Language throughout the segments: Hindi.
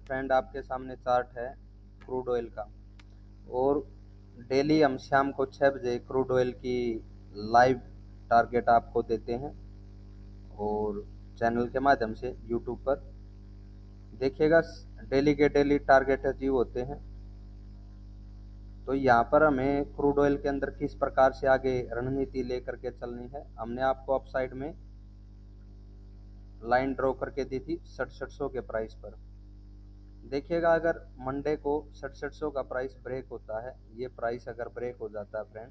फ्रेंड आपके सामने चार्ट है क्रूड ऑयल का। और डेली हम शाम को 6 बजे क्रूड ऑयल की लाइव टारगेट आपको देते हैं और चैनल के माध्यम से यूट्यूब पर देखिएगा। डेली के डेली टारगेट अचीव होते हैं। तो यहाँ पर हमें क्रूड ऑयल के अंदर किस प्रकार से आगे रणनीति लेकर के चलनी है, हमने आपको अप साइड में लाइन ड्रॉ करके दी थी 6700 के प्राइस पर। देखिएगा अगर मंडे को 6700 का प्राइस ब्रेक होता है, ये प्राइस अगर ब्रेक हो जाता है फ्रेंड,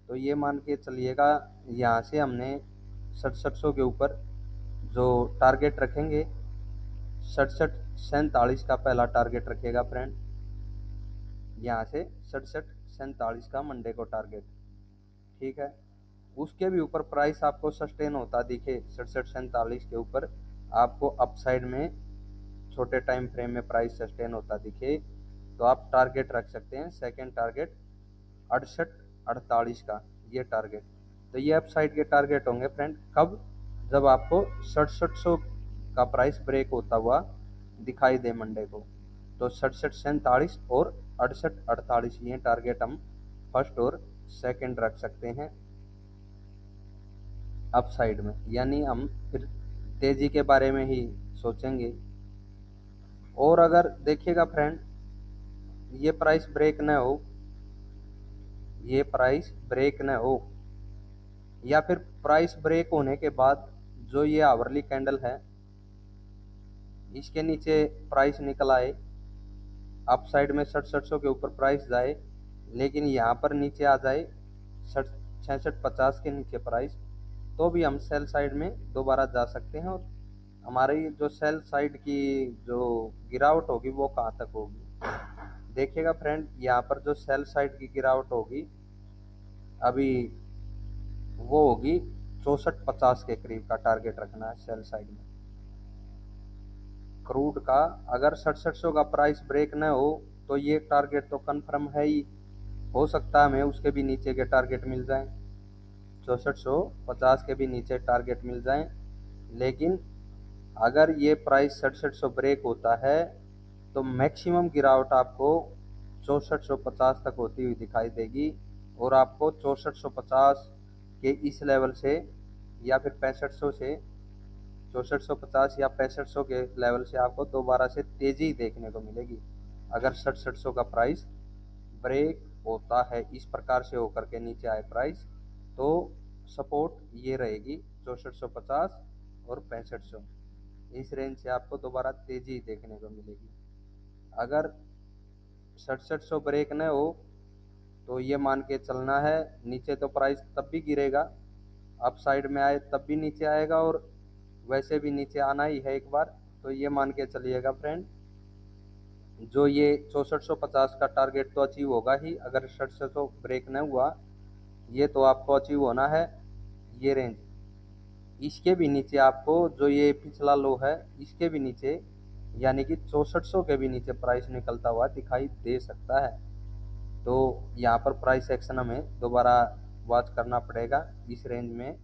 तो ये मान के चलिएगा यहाँ से हमने 6700 के ऊपर जो टारगेट रखेंगे 6747 का पहला टारगेट रखेगा फ्रेंड। यहाँ से 6747 का मंडे को टारगेट, ठीक है। उसके भी ऊपर प्राइस आपको सस्टेन होता दिखे 6747 के ऊपर, आपको अपसाइड में छोटे टाइम फ्रेम में प्राइस सस्टेन होता दिखे, तो आप टारगेट रख सकते हैं। सेकंड टारगेट 6848 का ये टारगेट। तो ये अपसाइड के टारगेट होंगे फ्रेंड कब, जब आपको 6700 का प्राइस ब्रेक होता हुआ दिखाई दे मंडे को। तो 6747 और 6848 ये टारगेट हम फर्स्ट और सेकंड रख सकते हैं अपसाइड में। यानी हम फिर तेजी के बारे में ही सोचेंगे। और अगर देखिएगा फ्रेंड ये प्राइस ब्रेक न हो, ये प्राइस ब्रेक न हो, या फिर प्राइस ब्रेक होने के बाद जो ये आवरली कैंडल है इसके नीचे प्राइस निकल आए, अप साइड में 6700 के ऊपर प्राइस जाए, लेकिन यहाँ पर नीचे आ जाए 6650 के नीचे प्राइस, तो भी हम सेल साइड में दोबारा जा सकते हैं। और हमारी जो सेल साइड की जो गिरावट होगी वो कहाँ तक होगी, देखिएगा फ्रेंड यहाँ पर जो सेल साइड की गिरावट होगी अभी वो होगी 6450 के करीब का टारगेट रखना है सेल साइड में क्रूड का। अगर 6700 का प्राइस ब्रेक न हो तो ये टारगेट तो कंफर्म है ही, हो सकता है हमें उसके भी नीचे के टारगेट मिल जाएं, 6450 के भी नीचे टारगेट मिल जाएं। लेकिन अगर ये प्राइस 6700 ब्रेक होता है तो मैक्सिमम गिरावट आपको 6450 तक होती हुई दिखाई देगी। और आपको 6450 के इस लेवल से या फिर 6500 से 6450 या 6500 के लेवल से आपको दोबारा से तेजी देखने को मिलेगी। अगर 6700 का प्राइस ब्रेक होता है इस प्रकार से होकर के नीचे आए प्राइस, तो सपोर्ट ये रहेगी 6450 और 6500, इस रेंज से आपको दोबारा तेजी देखने को मिलेगी। अगर 6700 ब्रेक न हो तो ये मान के चलना है नीचे तो प्राइस तब भी गिरेगा, अप साइड में आए तब भी नीचे आएगा, और वैसे भी नीचे आना ही है एक बार। तो ये मान के चलिएगा फ्रेंड जो ये 6450 का टारगेट तो अचीव होगा ही, अगर 6700 ब्रेक न हुआ ये तो आपको अचीव होना है ये रेंज। इसके भी नीचे आपको जो ये पिछला लो है इसके भी नीचे यानी कि 6400 के भी नीचे प्राइस निकलता हुआ दिखाई दे सकता है। तो यहाँ पर प्राइस एक्शन हमें दोबारा वॉच करना पड़ेगा इस रेंज में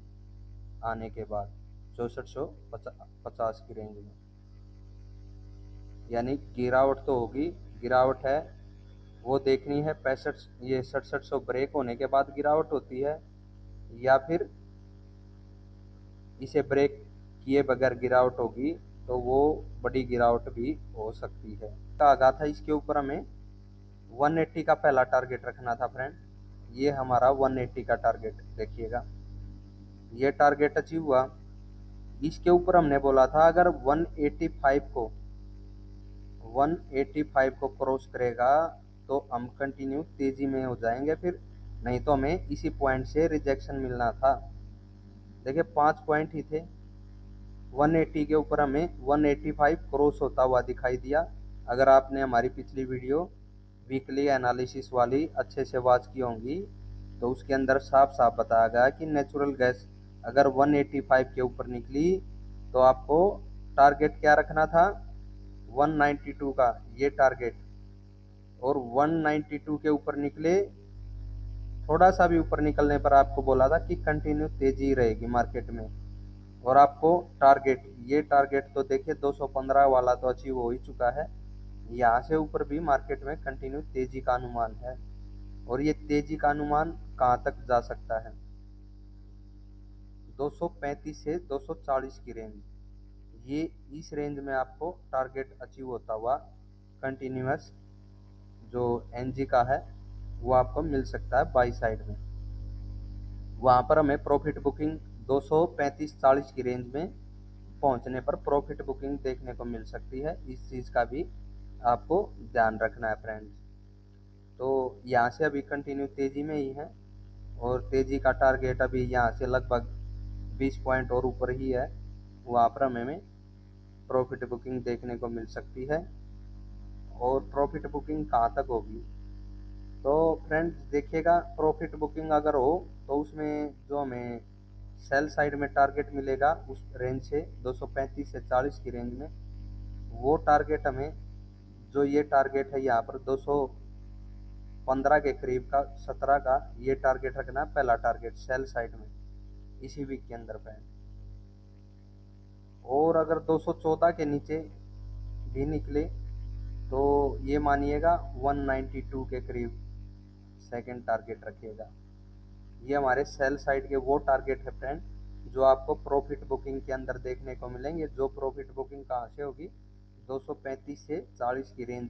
आने के बाद 6450 की रेंज में। यानी गिरावट तो होगी, गिरावट है वो देखनी है। 65 ये 6700 ब्रेक होने के बाद गिरावट होती है या फिर इसे ब्रेक किए बगैर गिरावट होगी, तो वो बड़ी गिरावट भी हो सकती है। कहा था इसके ऊपर हमें 180 का पहला टारगेट रखना था फ्रेंड, ये हमारा 180 का टारगेट देखिएगा, ये टारगेट अचीव हुआ। इसके ऊपर हमने बोला था अगर 185 को क्रॉस करेगा तो हम कंटिन्यू तेजी में हो जाएंगे फिर, नहीं तो हमें इसी पॉइंट से रिजेक्शन मिलना था। देखिए 5 पॉइंट ही थे, 180 के ऊपर हमें 185 क्रॉस होता हुआ दिखाई दिया। अगर आपने हमारी पिछली वीडियो वीकली एनालिसिस वाली अच्छे से वॉच की होंगी तो उसके अंदर साफ साफ बताया गया कि नेचुरल गैस अगर 185 के ऊपर निकली तो आपको टारगेट क्या रखना था 192 का ये टारगेट, और 192 के ऊपर निकले, थोड़ा सा भी ऊपर निकलने पर आपको बोला था कि कंटिन्यू तेजी रहेगी मार्केट में। और आपको टारगेट ये टारगेट तो देखिए 215 वाला तो अचीव हो ही चुका है, यहाँ से ऊपर भी मार्केट में कंटिन्यू तेजी का अनुमान है। और ये तेजी का अनुमान कहाँ तक जा सकता है? 235 से 240 की रेंज, ये इस रेंज में आपको टारगेट अचीव होता हुआ कंटिन्यूअस जो एनजी का है वो आपको मिल सकता है बाई साइड में। वहाँ पर हमें प्रॉफिट बुकिंग 235-40 की रेंज में पहुँचने पर प्रॉफिट बुकिंग देखने को मिल सकती है। इस चीज़ का भी आपको ध्यान रखना है फ्रेंड्स। तो यहाँ से अभी कंटिन्यू तेजी में ही है और तेजी का टारगेट अभी यहाँ से लगभग 20 पॉइंट और ऊपर ही है। वहाँ पर हमें प्रॉफिट बुकिंग देखने को मिल सकती है। और प्रॉफिट बुकिंग कहाँ तक होगी? तो फ्रेंड्स देखिएगा, प्रॉफिट बुकिंग अगर हो तो उसमें जो हमें सेल साइड में टारगेट मिलेगा उस रेंज से 235 से 40 की रेंज में, वो टारगेट हमें, जो ये टारगेट है यहाँ पर 215 के करीब का, 17 का, ये टारगेट रखना है पहला टारगेट सेल साइड में इसी वीक के अंदर पे। और अगर 214 के नीचे भी निकले तो ये मानिएगा 192 के करीब सेकंड टारगेट रखिएगा। ये हमारे सेल साइड के वो टारगेट है फ्रेंड जो आपको प्रॉफिट बुकिंग के अंदर देखने को मिलेंगे। जो प्रॉफिट बुकिंग कहाँ से होगी? 235 से 40 की रेंज